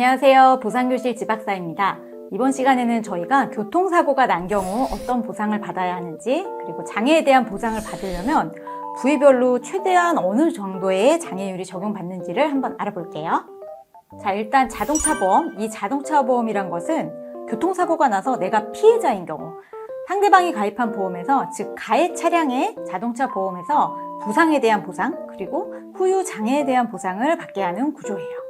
안녕하세요. 보상교실 지박사입니다. 이번 시간에는 저희가 교통사고가 난 경우 어떤 보상을 받아야 하는지, 그리고 장애에 대한 보상을 받으려면 부위별로 최대한 어느 정도의 장애율이 적용받는지를 한번 알아볼게요. 자, 일단 자동차보험. 이 자동차보험이란 것은 교통사고가 나서 내가 피해자인 경우, 상대방이 가입한 보험에서, 즉 가해 차량의 자동차 보험에서 부상에 대한 보상, 그리고 후유 장애에 대한 보상을 받게 하는 구조예요.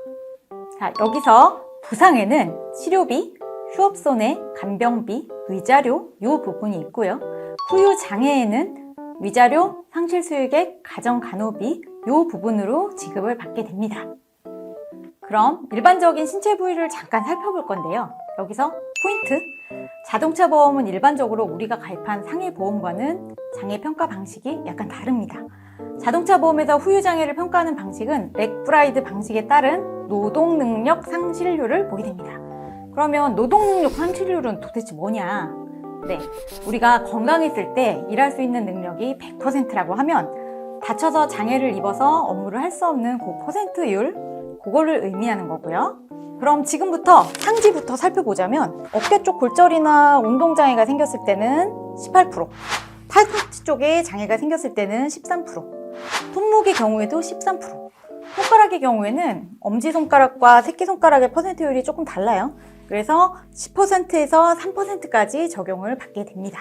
자, 여기서 부상에는 치료비, 휴업손해, 간병비, 위자료 이 부분이 있고요. 후유 장애에는 위자료, 상실수익액, 가정간호비 이 부분으로 지급을 받게 됩니다. 그럼 일반적인 신체 부위를 잠깐 살펴볼 건데요. 여기서 포인트! 자동차 보험은 일반적으로 우리가 가입한 상해 보험과는 장애 평가 방식이 약간 다릅니다. 자동차 보험에서 후유 장애를 평가하는 방식은 맥브라이드 방식에 따른 노동능력 상실률을 보게 됩니다. 그러면 노동능력 상실률은 도대체 뭐냐? 네, 우리가 건강했을 때 일할 수 있는 능력이 100%라고 하면 다쳐서 장애를 입어서 업무를 할 수 없는 그 퍼센트율, 그거를 의미하는 거고요. 그럼 지금부터 상지부터 살펴보자면 어깨 쪽 골절이나 운동장애가 생겼을 때는 18%, 팔꿈치 쪽에 장애가 생겼을 때는 13%, 손목의 경우에도 13%, 손가락의 경우에는 엄지손가락과 새끼손가락의 퍼센트율이 조금 달라요. 그래서 10%에서 3%까지 적용을 받게 됩니다.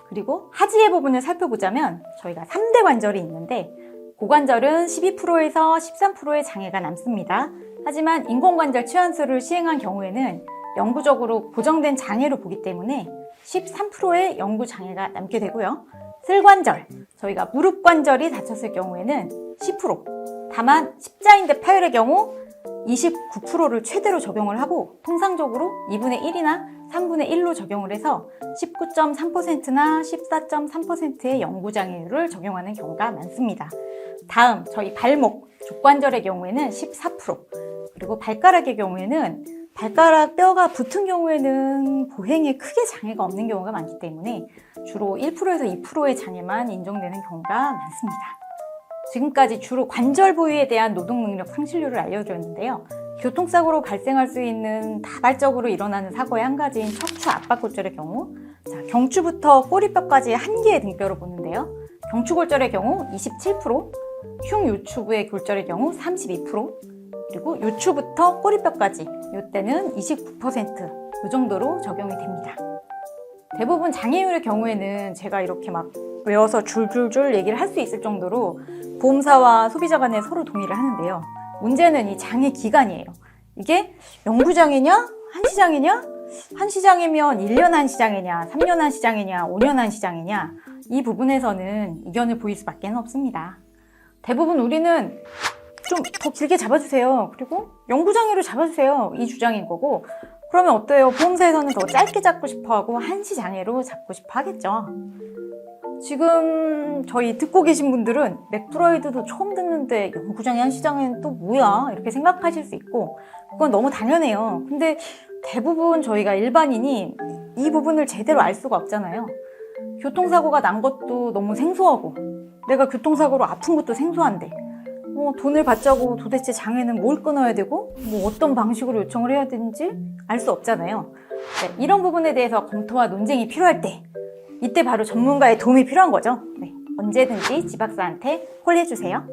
그리고 하지의 부분을 살펴보자면 저희가 3대 관절이 있는데 고관절은 12%에서 13%의 장애가 남습니다. 하지만 인공관절 치환술을 시행한 경우에는 영구적으로 고정된 장애로 보기 때문에 13%의 영구 장애가 남게 되고요. 슬관절, 저희가 무릎 관절이 다쳤을 경우에는 10%, 다만 십자인대 파열의 경우 29%를 최대로 적용을 하고 통상적으로 2분의 1이나 3분의 1로 적용을 해서 19.3%나 14.3%의 영구장애율을 적용하는 경우가 많습니다. 다음 저희 발목, 족관절의 경우에는 14%, 그리고 발가락의 경우에는 발가락 뼈가 붙은 경우에는 보행에 크게 장애가 없는 경우가 많기 때문에 주로 1%에서 2%의 장애만 인정되는 경우가 많습니다. 지금까지 주로 관절 부위에 대한 노동능력 상실률을 알려드렸는데요. 교통사고로 발생할 수 있는 다발적으로 일어나는 사고의 한 가지인 척추 압박골절의 경우, 자, 경추부터 꼬리뼈까지 한 개의 등뼈로 보는데요. 경추골절의 경우 27%, 흉요추부의 골절의 경우 32%, 그리고 요추부터 꼬리뼈까지 이때는 29%, 이 정도로 적용이 됩니다. 대부분 장애율의 경우에는 제가 이렇게 막 외워서 줄줄줄 얘기를 할 수 있을 정도로 보험사와 소비자 간에 서로 동의를 하는데요. 문제는 이 장애 기간이에요. 이게 영구장애냐? 한시장애냐? 한시장애면 1년 한시장애냐? 3년 한시장애냐? 5년 한시장애냐? 이 부분에서는 이견을 보일 수밖에 없습니다. 대부분 우리는 좀 더 길게 잡아주세요. 그리고 영구장애로 잡아주세요. 이 주장인 거고, 그러면 어때요? 보험사에서는 더 짧게 잡고 싶어하고 한시장애로 잡고 싶어 하겠죠. 지금 저희 듣고 계신 분들은 맥브라이드도 처음 듣는데 영구장애 한시장애는 또 뭐야? 이렇게 생각하실 수 있고, 그건 너무 당연해요. 근데 대부분 저희가 일반인이 이 부분을 제대로 알 수가 없잖아요. 교통사고가 난 것도 너무 생소하고, 내가 교통사고로 아픈 것도 생소한데 돈을 받자고 도대체 장애는 뭘 끊어야 되고 어떤 방식으로 요청을 해야 되는지 알 수 없잖아요. 네, 이런 부분에 대해서 검토와 논쟁이 필요할 때, 이때 바로 전문가의 도움이 필요한 거죠. 네, 언제든지 지박사한테 콜해주세요.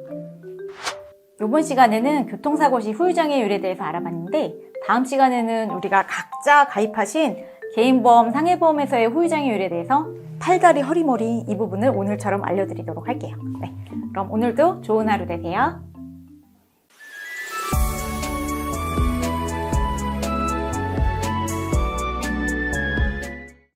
이번 시간에는 교통사고 시 후유장애율에 대해서 알아봤는데, 다음 시간에는 우리가 각자 가입하신 개인보험, 상해보험에서의 후유장애율에 대해서 팔다리, 허리, 머리 이 부분을 오늘처럼 알려드리도록 할게요. 네, 그럼 오늘도 좋은 하루 되세요.